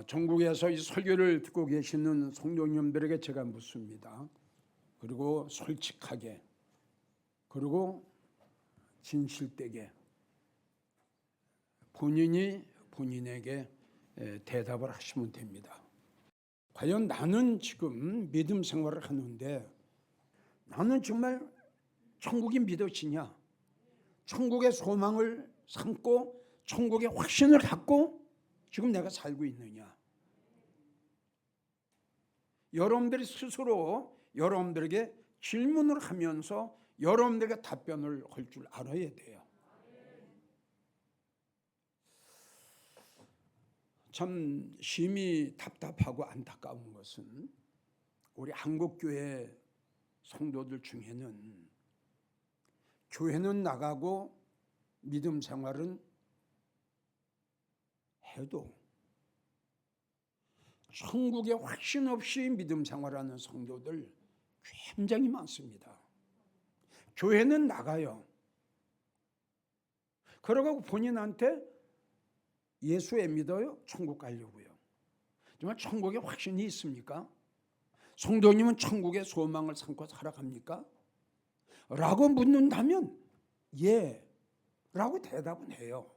전국에서 이 설교를 듣고 계시는 성도님들에게 제가 묻습니다. 그리고 솔직하게, 그리고 진실되게 본인이 본인에게 대답을 하시면 됩니다. 과연 나는 지금 믿음 생활을 하는데 나는 정말 천국이 믿어지냐? 천국의 소망을 삼고 천국의 확신을 갖고 지금 내가 살고 있느냐? 여러분들이 스스로 여러분들에게 질문을 하면서 여러분들에게 답변을 할 줄 알아야 돼요. 참 심히 답답하고 안타까운 것은 우리 한국교회 성도들 중에는 교회는 나가고 믿음 생활은 해도 천국에 확신 없이 믿음 생활하는 성도들 굉장히 많습니다. 교회는 나가요. 그러고 본인한테 예수 왜 믿어요? 천국 가려고요. 정말 천국에 확신이 있습니까? 성도님은 천국의 소망을 삼고 살아갑니까? 라고 묻는다면 예 라고 대답은 해요.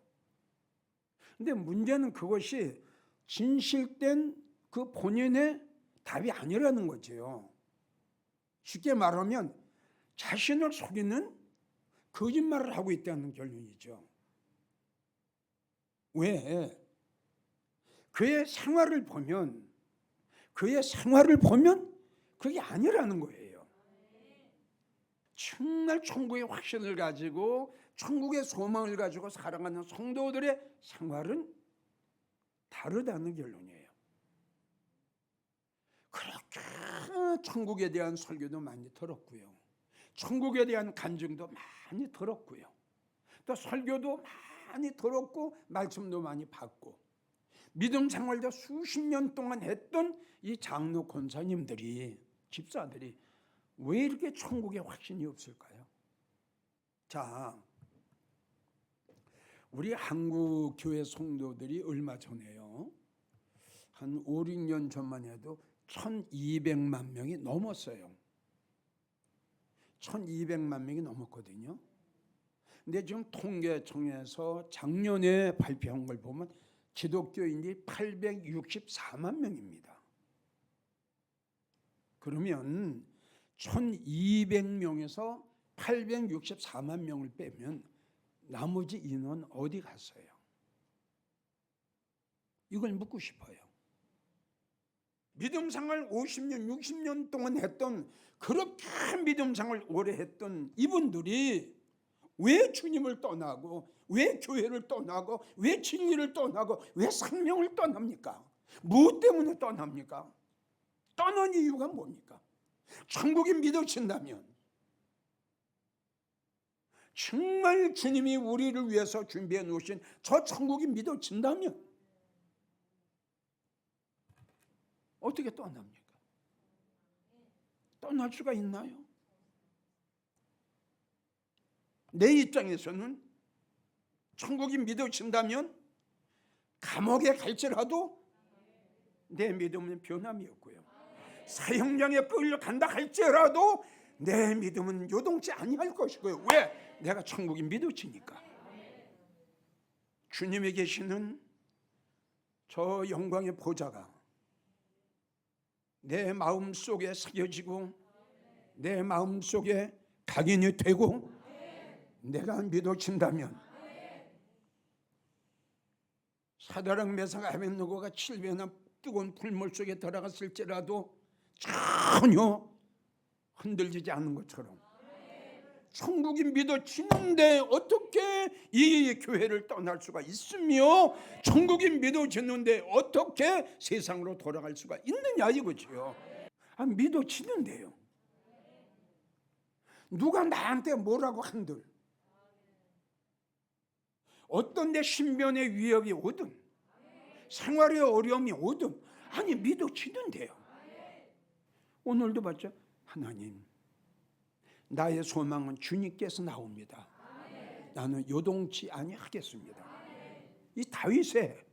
근데 문제는 그것이 진실된 그 본인의 답이 아니라는 거죠. 쉽게 말하면 자신을 속이는 거짓말을 하고 있다는 결론이죠. 왜? 그의 생활을 보면 그게 아니라는 거예요. 정말 천국의 확신을 가지고 천국의 소망을 가지고 살아가는 성도들의 생활은 다르다는 결론이에요. 그렇게 천국에 대한 설교도 많이 들었고요. 천국에 대한 간증도 많이 들었고요. 또 설교도 많이 들었고 말씀도 많이 받고 믿음 생활도 수십 년 동안 했던 이 장로 권사님들이 집사들이 왜 이렇게 천국에 확신이 없을까요? 자, 우리 한국 교회 성도들이 얼마 전에요. 한 5, 6년 전만 해도 1200만 명이 넘었어요. 1200만 명이 넘었거든요. 근데 지금 통계청에서 작년에 발표한 걸 보면 기독교인이 864만 명입니다. 그러면 1200명에서 864만 명을 빼면 나머지 인원 어디 갔어요? 이걸 묻고 싶어요. 믿음 생활 50년, 60년 동안 했던 그렇게 믿음 생활 오래 했던 이분들이 왜 주님을 떠나고 왜 교회를 떠나고 왜 진리를 떠나고 왜 생명을 떠납니까? 무엇 때문에 떠납니까? 떠난 이유가 뭡니까? 천국이 믿어진다면 정말 주님이 우리를 위해서 준비해 놓으신 저 천국이 믿어진다면 어떻게 떠납니까? 떠날 수가 있나요? 내 입장에서는 천국이 믿어진다면 감옥에 갈지라도 내 믿음은 변함이 없고요. 사형장에 끌려간다 할지라도 내 믿음은 요동치 아니할 것이고요. 왜? 내가 천국이 믿어지니까. 주님이 계시는 저 영광의 보좌가 내 마음속에 새겨지고 내 마음속에 각인이 되고 내가 믿어진다면 사드락 메삭 아벳느고가 7배나 뜨거운 풀물 속에 들어갔을지라도 전혀 흔들리지 않는 것처럼 천국이 믿어지는데 어떻게 이 교회를 떠날 수가 있으며 천국이 믿어지는데 어떻게 세상으로 돌아갈 수가 있느냐 이거지요. 믿어지는데요. 누가 나한테 뭐라고 한들 어떤 데 신변의 위협이 오든 생활의 어려움이 오든 믿어지는데요. 오늘도 봤죠? 하나님 나의 소망은 주님께서 나옵니다. 나는 요동치 아니하겠습니다. 이 다윗의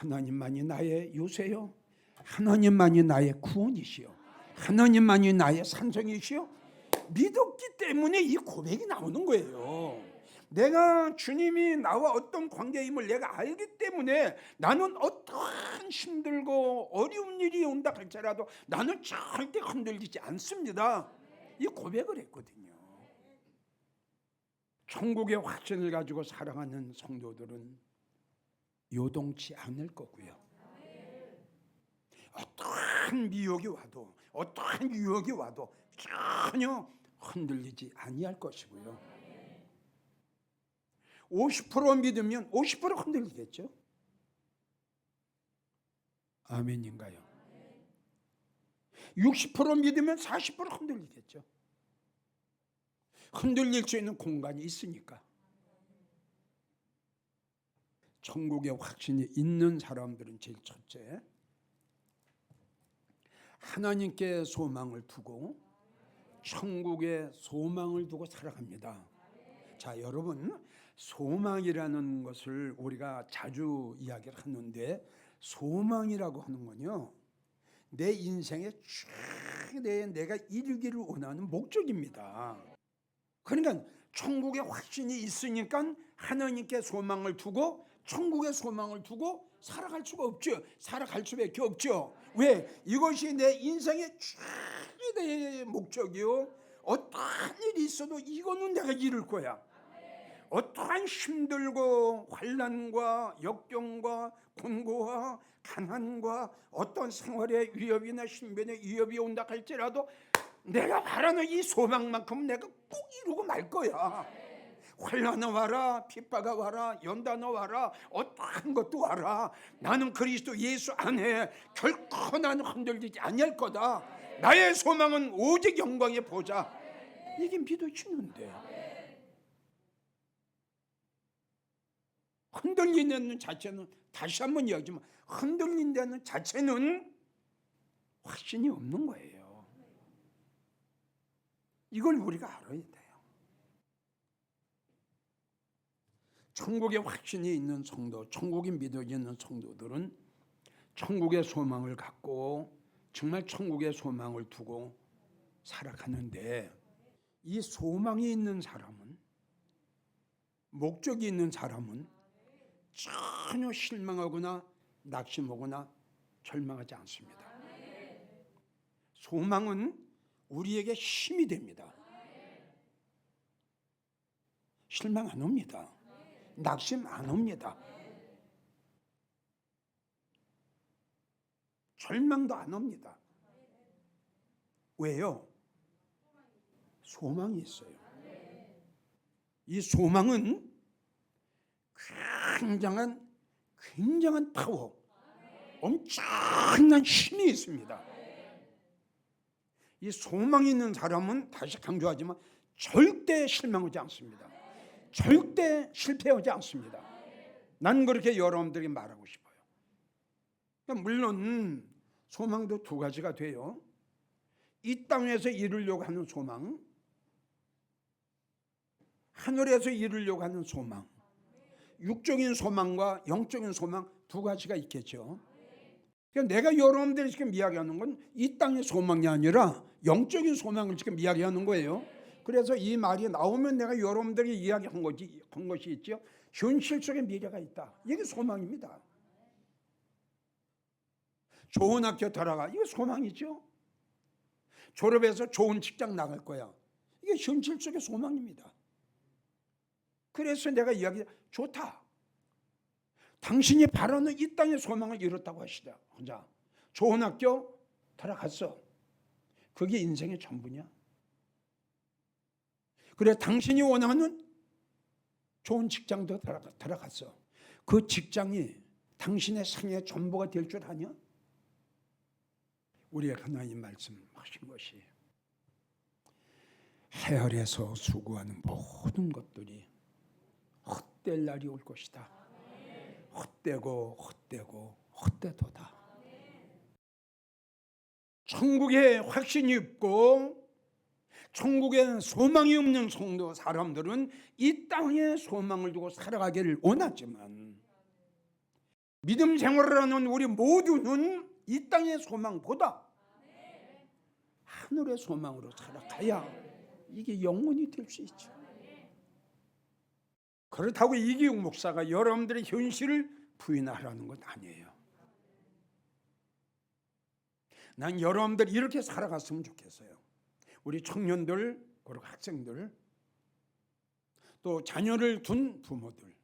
하나님만이 나의 요새요, 하나님만이 나의 구원이시요, 하나님만이 나의 산성이시요, 믿었기 때문에 이 고백이 나오는 거예요. 내가 주님이 나와 어떤 관계임을 내가 알기 때문에 나는 어떠한 힘들고 어려운 일이 온다 할지라도 나는 절대 흔들리지 않습니다. 이 고백을 했거든요. 천국의 확신을 가지고 살아가는 성도들은 요동치 않을 거고요. 어떠한 미혹이 와도 어떠한 유혹이 와도 전혀 흔들리지 아니할 것이고요. 50% 믿으면 50% 흔들리겠죠. 아멘인가요? 60% 믿으면 40% 흔들리겠죠. 흔들릴 수 있는 공간이 있으니까. 천국의 확신이 있는 사람들은 제일 첫째, 하나님께 소망을 두고 천국에 소망을 두고 살아갑니다. 자, 여러분, 소망이라는 것을 우리가 자주 이야기를 하는데, 소망이라고 하는 건요, 내 인생의 최대의 내가 이루기를 원하는 목적입니다. 그러니까 천국의 확신이 있으니까 하나님께 소망을 두고 천국의 소망을 두고 살아갈 수가 없죠. 살아갈 수밖에 없죠. 왜? 이것이 내 인생의 최대의 목적이요, 어떠한 일이 있어도 이거는 내가 이룰 거야. 어떠한 힘들고 환난과 역경과 곤고와 가난과 어떤 생활의 위협이나 신변의 위협이 온다 할지라도 내가 바라는 이 소망만큼 내가 꼭 이루고 말 거야. 환난이 와라, 핍박이 와라, 연단이 와라, 어떠한 것도 와라, 나는 그리스도 예수 안에 결코 나는 흔들리지 아니할 거다. 나의 소망은 오직 영광의 보좌. 이게 믿어지는데 흔들리는 자체는, 다시 한번 이야기하지만 흔들린다는 자체는 확신이 없는 거예요. 이걸 우리가 알아야 돼요. 천국에 확신이 있는 성도, 천국이 믿어지는 성도들은 천국의 소망을 갖고 정말 천국의 소망을 두고 살아가는데, 이 소망이 있는 사람은, 목적이 있는 사람은 전혀 실망하거나 낙심하거나 절망하지 않습니다. 소망은 우리에게 힘이 됩니다. 실망 안 옵니다. 낙심 안 옵니다. 절망도 안 옵니다. 왜요? 소망이 있어요. 이 소망은 굉장한 파워, 엄청난 힘이 있습니다. 이 소망이 있는 사람은, 다시 강조하지만, 절대 실망하지 않습니다. 절대 실패하지 않습니다. 난 그렇게 여러분들에게 말하고 싶어요. 물론 소망도 두 가지가 돼요. 이 땅에서 이루려고 하는 소망, 하늘에서 이루려고 하는 소망, 육적인 소망과 영적인 소망 두 가지가 있겠죠. 그러니까 내가 여러분들이 지금 이야기하는 건 이 땅의 소망이 아니라 영적인 소망을 지금 이야기하는 거예요. 그래서 이 말이 나오면 내가 여러분들이 이야기한 것이 있죠. 현실 속에 미래가 있다. 이게 소망입니다. 좋은 학교 들어가, 이게 소망이죠. 졸업해서 좋은 직장 나갈 거야, 이게 현실 속의 소망입니다. 그래서 내가 이야기, 좋다, 당신이 바라는 이 땅의 소망을 이뤘다고 하시다. 자, 좋은 학교 들어갔어. 그게 인생의 전부냐? 그래, 당신이 원하는 좋은 직장도 들어갔어. 그 직장이 당신의 생의 전부가 될 줄 아냐? 우리의 하나님 말씀하신 것이, 해열에서 수고하는 모든 것들이 헛될 날이 올 것이다. 헛되고 헛되도다. 천국에 확신이 없고 천국에 소망이 없는 성도 사람들은 이 땅에 소망을 두고 살아가기를 원하지만 믿음 생활을 하는 우리 모두는 이 땅의 소망보다 하늘의 소망으로 살아가야 이게 영원히 될 수 있죠. 그렇다고 이기욱 목사가 여러분들의 현실을 부인하라는 건 아니에요. 난 여러분들이 이렇게 살아갔으면 좋겠어요. 우리 청년들, 그리고 학생들, 또 자녀를 둔 부모들,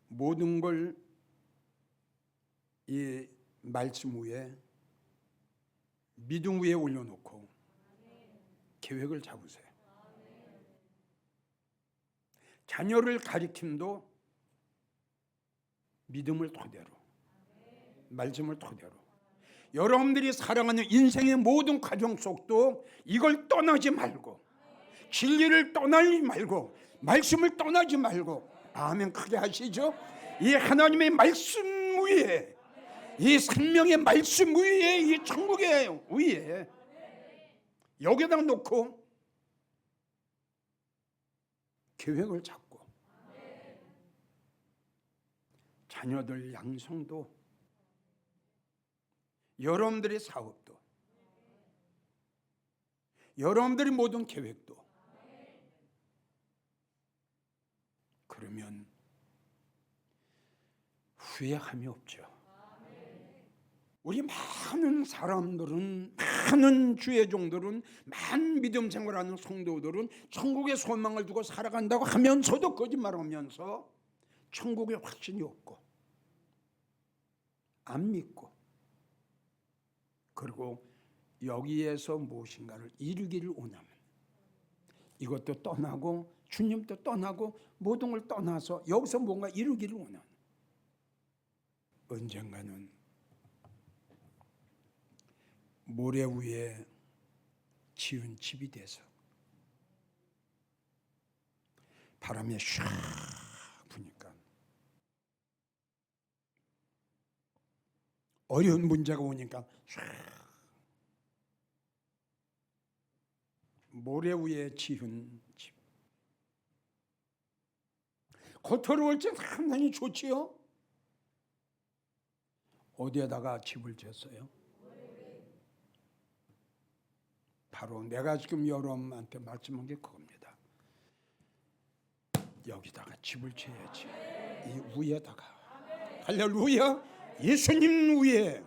모든 걸 이 말씀 위에, 믿음 위에 올려놓고 계획을 잡으세요. 자녀를 가리킴도 믿음을 토대로, 말씀을 토대로, 여러분들이 살아가는 인생의 모든 과정 속도 이걸 떠나지 말고, 진리를 떠나지 말고, 말씀을 떠나지 말고, 아멘 크게 하시죠. 이 하나님의 말씀 위에, 이 생명의 말씀 위에, 이 천국의 위에 여기다 놓고 계획을 잡고, 자녀들 양성도, 여러분들의 사업도, 여러분들의 모든 계획도, 그러면 후회함이 없죠. 우리 많은 사람들은, 많은 주의 종들은, 많은 믿음 생활하는 성도들은 천국의 소망을 두고 살아간다고 하면서도 거짓말하면서 천국에 확신이 없고 안 믿고, 그리고 여기에서 무엇인가를 이루기를 원하면 이것도 떠나고 주님도 떠나고 모든 걸 떠나서 여기서 뭔가 이루기를 원하는, 언젠가는 모래 위에 지은 집이 돼서 바람에 샥 부니까 어려운 문제가 오니까 샥 모래 위에 지은 집, 겉으로 볼 때 상당히 좋지요. 어디에다가 집을 지었어요? 바로 내가 지금 여러분한테 말씀한 게 그겁니다. 여기다가 집을 지어야지. 이 위에다가. 할렐루야. 예수님 위에,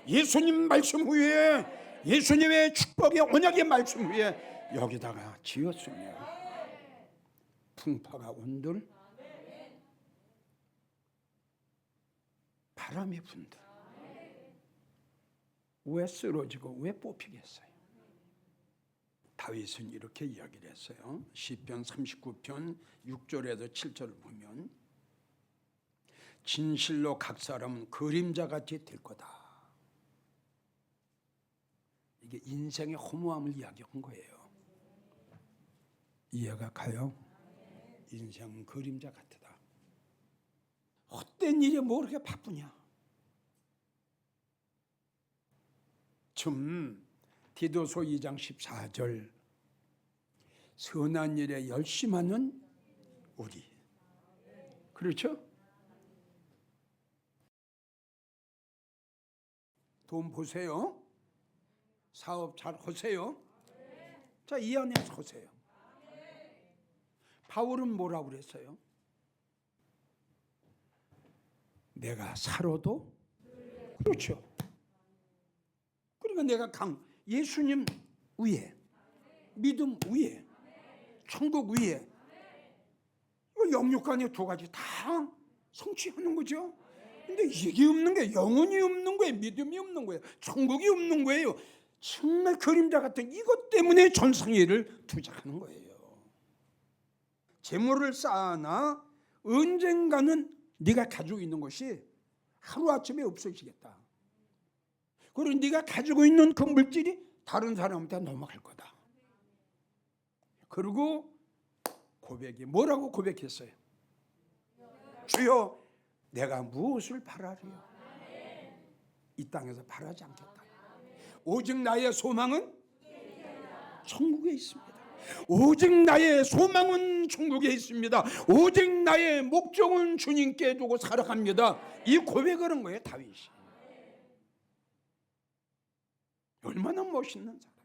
예수님 말씀 위에, 예수님의 축복의 언약의 말씀 위에 여기다가 지었으면 풍파가 온들, 바람이 분들 왜 쓰러지고 왜 뽑히겠어요? 다윗은 이렇게 이야기를 했어요. 시편 39편 6절에서 7절을 보면, 진실로 각 사람은 그림자같이 될 거다. 이게 인생의 허무함을 이야기한 거예요. 이해가 가요? 인생은 그림자 같다. 헛된 일에 뭐 그렇게 바쁘냐? 디도서 2장 14절, 선한 일에 열심하는 우리. 그렇죠? 돈 보세요. 사업 잘 하세요. 자, 이 안에서 하세요. 바울은 뭐라고 그랬어요? 내가 살아도, 그렇죠. 그러니까 내가 예수님 위에, 믿음 위에, 천국 위에, 영육간의 두 가지 다 성취하는 거죠. 근데 이게 없는 게, 영혼이 없는 거예요. 믿음이 없는 거예요. 천국이 없는 거예요. 정말 그림자 같은 이것 때문에 전생애를 투자하는 거예요. 재물을 쌓아나 언젠가는 네가 가지고 있는 것이 하루아침에 없어지겠다. 그리고 네가 가지고 있는 그 물질이 다른 사람한테 넘어갈 거다. 그리고 고백이 뭐라고 고백했어요? 주여, 내가 무엇을 바라리요? 이 땅에서 바라지 않겠다. 오직 나의 소망은 천국에 있습니다. 오직 나의 소망은 천국에 있습니다. 오직 나의 목적은 주님께 두고 살아갑니다. 이 고백을 한 거예요, 다윗이. 얼마나 멋있는 사람이에요.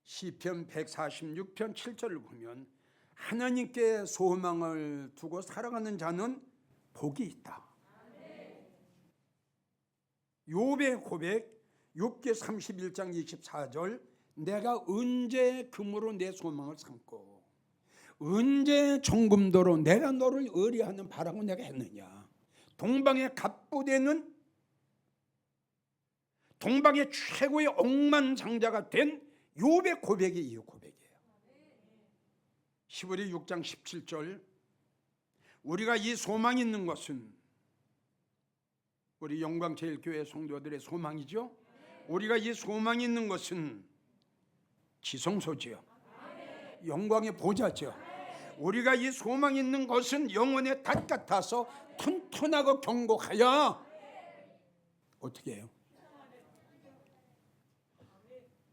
시편 146편 7절을 보면 하나님께 소망을 두고 살아가는 자는 복이 있다. 욥의 고백 욥기 31장 24절 내가 언제 금으로 내 소망을 삼고 언제 정금도로 내가 너를 의뢰하는 바라고 내가 했느냐. 동방의 갑부되는 동방의 최고의 억만장자가 된 욥의 고백이 이 고백이에요. 시브리 6장 17절 우리가 이 소망이 있는 것은 우리 영광제일교회 성도들의 소망이죠. 우리가 이 소망이 있는 것은 지성소지요, 영광의 보좌죠. 우리가 이 소망이 있는 것은 영혼의 닷 같아서 튼튼하고 견고하여 어떻게 해요?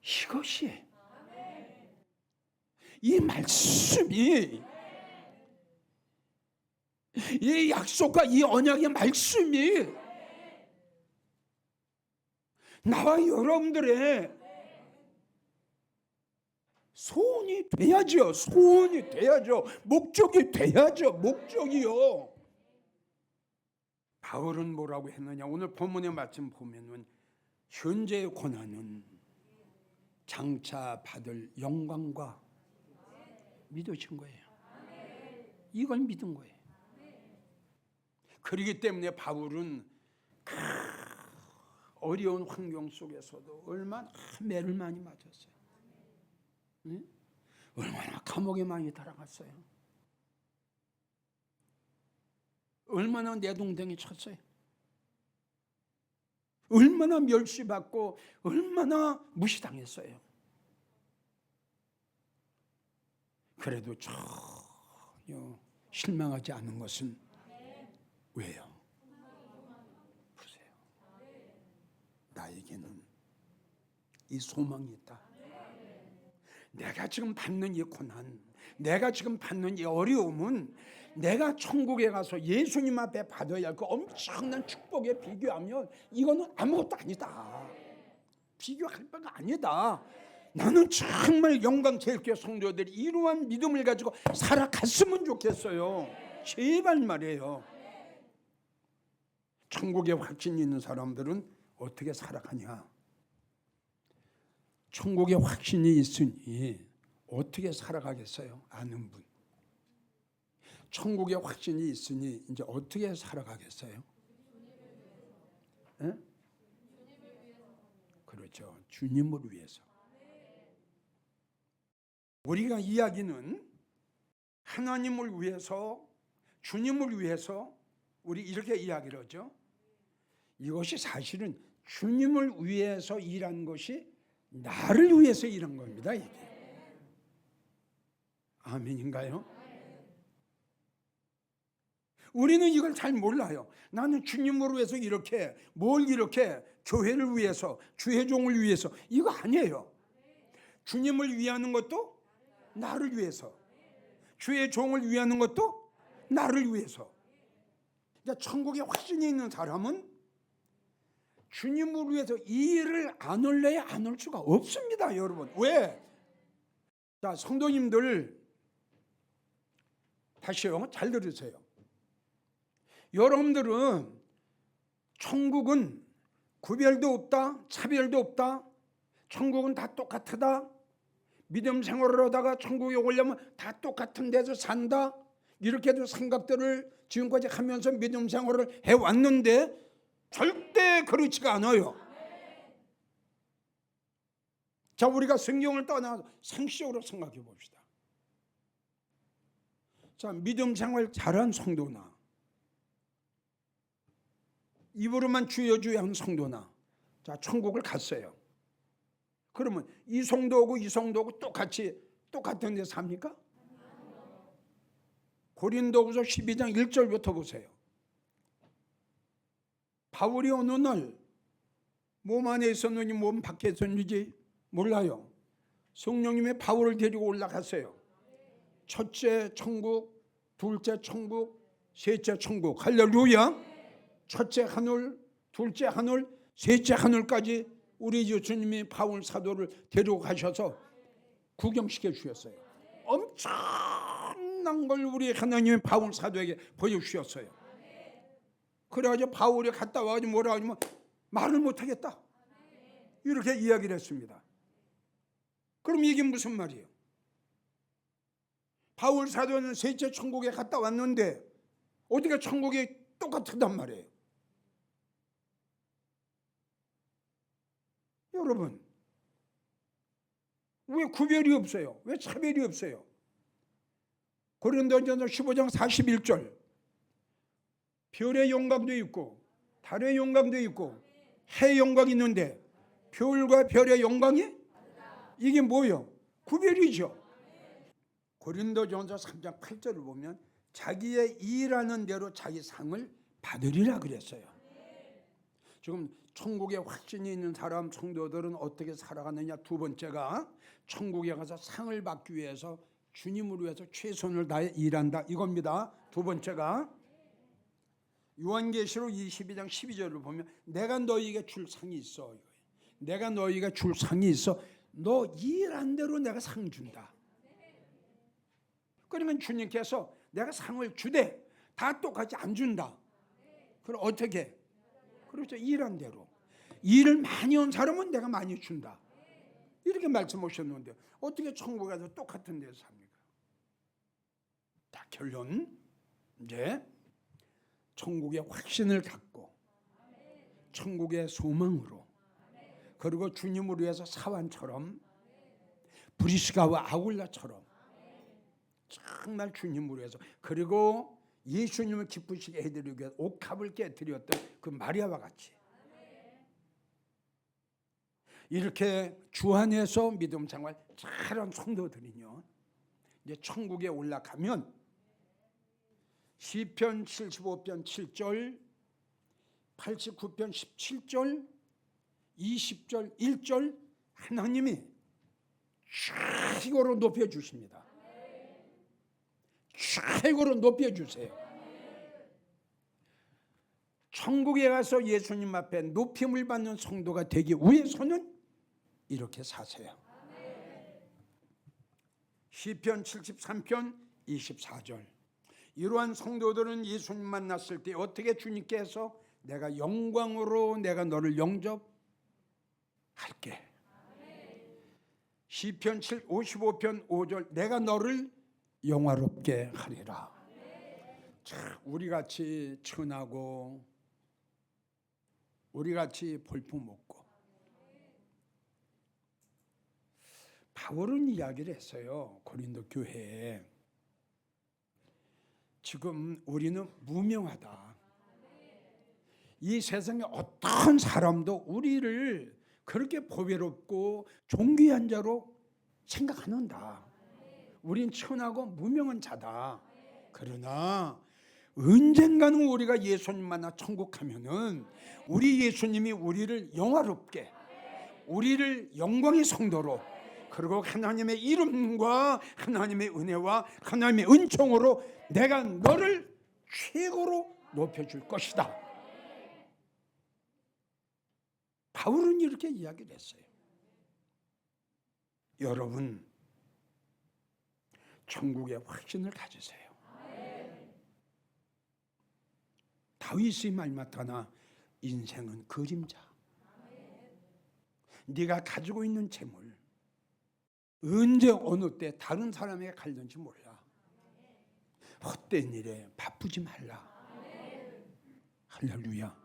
이것이 이 말씀이 이 약속과 이 언약의 말씀이 나와 여러분들의 소원이 돼야죠. 소원이 돼야죠. 목적이 돼야죠. 목적이요. 바울은 뭐라고 했느냐. 오늘 본문의 말씀 보면은 현재의 고난은 장차 받을 영광과 믿으신 거예요. 이걸 믿은 거예요. 그렇기 때문에 바울은 어려운 환경 속에서도 얼마나 매를 많이 맞았어요. 응? 얼마나 감옥에 많이 들어갔어요. 얼마나 내동댕이 쳤어요. 얼마나 멸시받고 얼마나 무시당했어요. 그래도 전혀 실망하지 않은 것은 왜요? 보세요. 나에게는 이 소망이 있다. 내가 지금 받는 이 고난, 내가 지금 받는 이 어려움은 내가 천국에 가서 예수님 앞에 받아야 할 그 엄청난 축복에 비교하면 이거는 아무것도 아니다. 비교할 바가 아니다. 나는 정말 영광제일교회 성도들이 이러한 믿음을 가지고 살아갔으면 좋겠어요. 제발 말이에요. 천국에 확신이 있는 사람들은 어떻게 살아가냐? 천국에 확신이 있으니 어떻게 살아가겠어요? 아는 분. 천국에 확신이 있으니 이제 어떻게 살아가겠어요? 에? 그렇죠. 주님을 위해서. 우리가 이야기는 하나님을 위해서, 주님을 위해서 우리 이렇게 이야기를 하죠. 이것이 사실은 주님을 위해서 일한 것이 나를 위해서 일한 겁니다. 이게. 아멘인가요? 우리는 이걸 잘 몰라요. 나는 주님을 위해서 이렇게 이렇게 교회를 위해서 주의 종을 위해서 이거 아니에요. 주님을 위하는 것도 나를 위해서, 주의 종을 위하는 것도 나를 위해서. 그러니까 천국에 확신이 있는 사람은 주님을 위해서 이 일을 안 할래야 안 할 수가 없습니다, 여러분. 왜? 자, 성도님들 다시요, 잘 들으세요. 여러분들은 천국은 구별도 없다, 차별도 없다, 천국은 다 똑같다, 믿음 생활을 하다가 천국에 오려면 다 똑같은 데서 산다, 이렇게도 생각들을 지금까지 하면서 믿음 생활을 해왔는데 절대 그렇지가 않아요. 자, 우리가 성경을 떠나서 상식적으로 생각해 봅시다. 자, 믿음 생활 잘한 성도나 입으로만 주여 주여 한 성도나 자, 천국을 갔어요. 그러면 이 성도하고 이 성도하고 똑같은 데 삽니까? 고린도후서 12장 1절부터 보세요. 바울이 어느 날 몸 안에 있었는지 몸 밖에 있었는지 몰라요. 성령님이 바울을 데리고 올라갔어요. 첫째 천국, 둘째 천국, 셋째 천국. 할렐루야. 첫째 하늘, 둘째 하늘, 셋째 하늘까지 우리 예수님이 바울 사도를 데리고 가셔서 구경시켜 주셨어요. 엄청난 걸 우리 하나님이 바울 사도에게 보여주셨어요. 그래가지고 바울이 갔다 와가지고 뭐라 하냐면 말을 못하겠다 이렇게 이야기를 했습니다. 그럼 이게 무슨 말이에요? 바울 사도는 셋째 천국에 갔다 왔는데 어떻게 천국이 똑같단 말이에요? 여러분, 왜 구별이 없어요? 왜 차별이 없어요? 고린도전서 15장 41절 별의 영광도 있고 달의 영광도 있고 해의 영광이 있는데 별과 별의 영광이 이게 뭐예요? 구별이죠. 고린도전서 3장 8절을 보면 자기의 일하는 대로 자기 상을 받으리라 그랬어요. 지금 천국에 확신이 있는 사람 성도들은 어떻게 살아가느냐. 두 번째가 천국에 가서 상을 받기 위해서 주님을 위해서 최선을 다해 일한다 이겁니다. 두 번째가 요한계시록 22장 12절을 보면 내가 너희에게 줄 상이 있어. 내가 너희에게 줄 상이 있어. 너 일한 대로 내가 상 준다. 그러면 주님께서 내가 상을 주되 다 똑같이 안 준다. 그럼 어떻게? 그렇죠. 일한 대로. 일을 많이 한 사람은 내가 많이 준다. 이렇게 말씀하셨는데 어떻게 천국에 가서 똑같은 데서 삽니까? 자, 결론. 이제 천국의 확신을 갖고 천국의 소망으로 그리고 주님을 위해서 사환처럼 브리스가와 아굴라처럼 정말 주님을 위해서 그리고 예수님을 기쁘시게 해드리기 위해서 옥합을 깨뜨렸던 그 마리아와 같이 이렇게 주 안에서 믿음 생활 잘한 성도들이요 이제 천국에 올라가면 시편 75편 7절 89편 17절 20절 1절 하나님이 최고로 높여주십니다. 최고로 높여주세요. 천국에 가서 예수님 앞에 높임을 받는 성도가 되기 위해서는 이렇게 사세요. 시편 73편 24절 이러한 성도들은 예수님 만났을 때 어떻게 주님께서 내가 영광으로 내가 너를 영접할게. 시편 55편 5절 내가 너를 영화롭게 하리라. 자, 우리같이 천하고 우리같이 볼품없고 바울은 이야기를 했어요. 고린도 교회에 지금 우리는 무명하다. 이 세상에 어떤 사람도 우리를 그렇게 보배롭고 존귀한 자로 생각 안 한다. 우린 천하고 무명한 자다. 그러나 언젠가는 우리가 예수님 만나 천국 가면은 우리 예수님이 우리를 영화롭게 우리를 영광의 성도로 그리고 하나님의 이름과 하나님의 은혜와 하나님의 은총으로 내가 너를 최고로 높여줄 것이다. 바울은 이렇게 이야기를 했어요. 여러분 천국의 확신을 가지세요. 다윗의 말 맞다나 인생은 그림자. 네가 가지고 있는 재물 언제 어느 때 다른 사람에게 갈는지 몰라. 헛된 일에 바쁘지 말라. 할렐루야.